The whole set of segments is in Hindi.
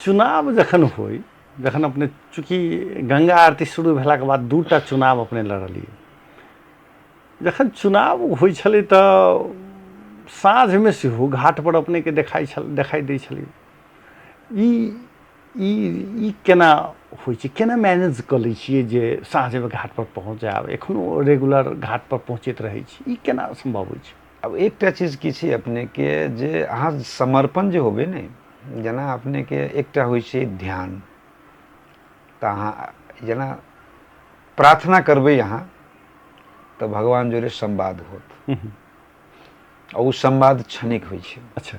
चुनाव जखन होई, जखन अपने चूँकि गंगा आरती शुरू भेलाके बाद 2टा चुनाव अपने लड़लिए। जखन चुनाव होइ छलै तऽ साँझमे सेहो घाट पर अपने के देखाई दै छलै। ई ई ई केना होइ छै, केना मैनेज कऽ लै छियै जे साँझमे घाट पर पहुँच जायब, एखनो रेगुलर घाट पर पहुँचैत रहै छी, ई केना संभव होइ छै? अब एकटा चीज की छै अपने के जे अहाँ समर्पण जे होबे ने, जेना अपने के एकटा होइ छै ध्यान, तऽ अहाँ जेना प्रार्थना करबै अहाँ तऽ भगवान जोरे संवाद होत, और उ संवाद क्षणिक होइ छै। अच्छा,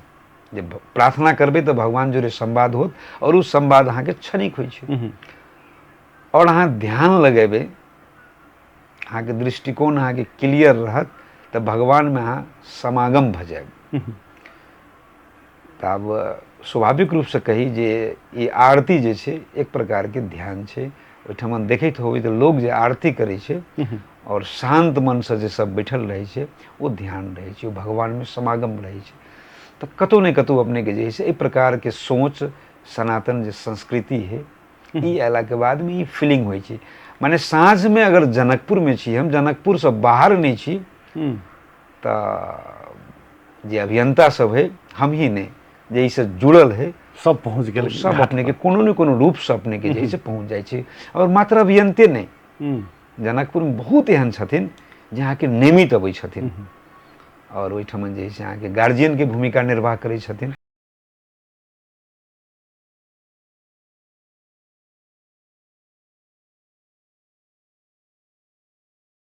जब प्रार्थना करबै तऽ भगवान जोरे संवाद होत और उ संवाद अहाँ के क्षणिक होइ छै। और अहाँ ध्यान लगेबै, अहाँ के दृष्टिकोण अहाँ के क्लियर रहत तऽ भगवान में अहाँ समागम भ जायब। तऽ अब स्वाभाविक रूप से कही जे ये आरती जे छै एक प्रकार के ध्यान छै। ओहिठाम देखैत होबै तऽ लोग जे आरती करै छै और शांत मन से जे सब बैठल रहै छै, वो ध्यान रहै छै, वो भगवान में समागम रहै छै। तो कतौ ने कतौ अपने के जे है प्रकार के सोच सनातन जे संस्कृति है, ई अयला के बाद में ई फीलिंग होइ छै। माने साँझ में अगर जनकपुर में छी, हम जनकपुर से बाहर नहीं छी, तो जे अभियंता सब है, हम ही नहीं, जे इससे जुड़ल है, सब पहुँच गेल, सब अपने के कोनो न कोनो रूप से अपने के जैसे पहुँच जाए छै। और मात्र अभियंते नहीं, जनकपुर में बहुत एहन छथिन जहाँ के नियमित अबै छथिन और ओहिठाम जे है अहाँ के गार्जियन के भूमिका निर्वाह करै छथिन।